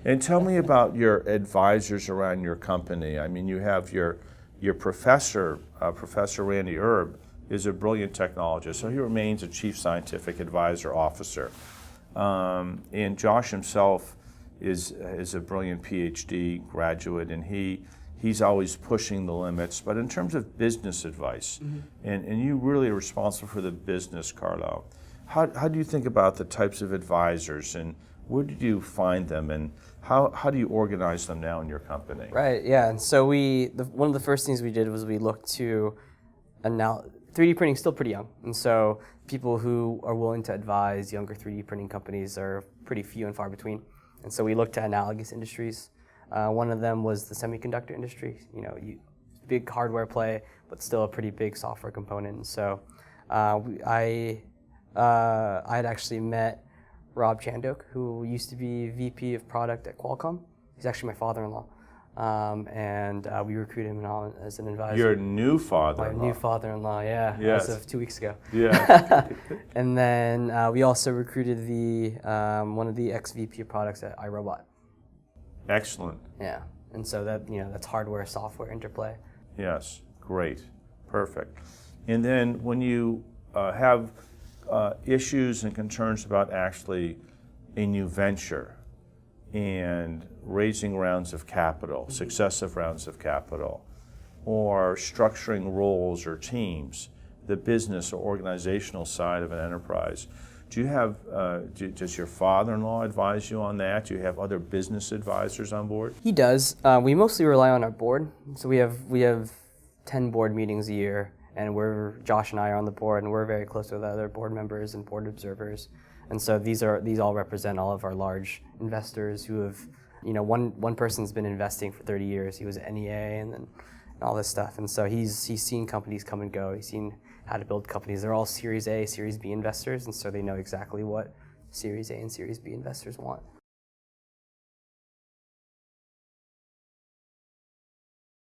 And tell me about your advisors around your company. I mean, you have your professor, Professor Randy Erb, is a brilliant technologist, so he remains a chief scientific advisor officer. And Josh himself is a brilliant PhD graduate, and he's always pushing the limits. But in terms of business advice, and you really are responsible for the business, Carlo, how do you think about the types of advisors, and where did you find them, and how do you organize them now in your company? Right, yeah, and so one of the first things we did was we looked to 3D printing is still pretty young, and so people who are willing to advise younger 3D printing companies are pretty few and far between. And so we looked at analogous industries. One of them was the semiconductor industry. Big hardware play, but still a pretty big software component. And so I had actually met Rob Chandok, who used to be VP of product at Qualcomm. He's actually my father-in-law. And we recruited him on as an advisor. Your new father-in-law. My new father-in-law, yeah. Yes. As of 2 weeks ago. Yeah. And then we also recruited one of the ex-VP of products at iRobot. Excellent. Yeah. And so that's hardware, software interplay. Yes. Great. Perfect. And then when you have issues and concerns about actually a new venture and raising rounds of capital, successive rounds of capital, or structuring roles or teams, the business or organizational side of an enterprise, do you have, does your father-in-law advise you on that? Do you have other business advisors on board? He does. We mostly rely on our board. So we have 10 board meetings a year, and Josh and I are on the board, and we're very close with other board members and board observers. And so these all represent all of our large investors who have, one person's been investing for 30 years. He was at NEA and then all this stuff. And so he's seen companies come and go. He's seen how to build companies. They're all Series A, Series B investors, and so they know exactly what Series A and Series B investors want.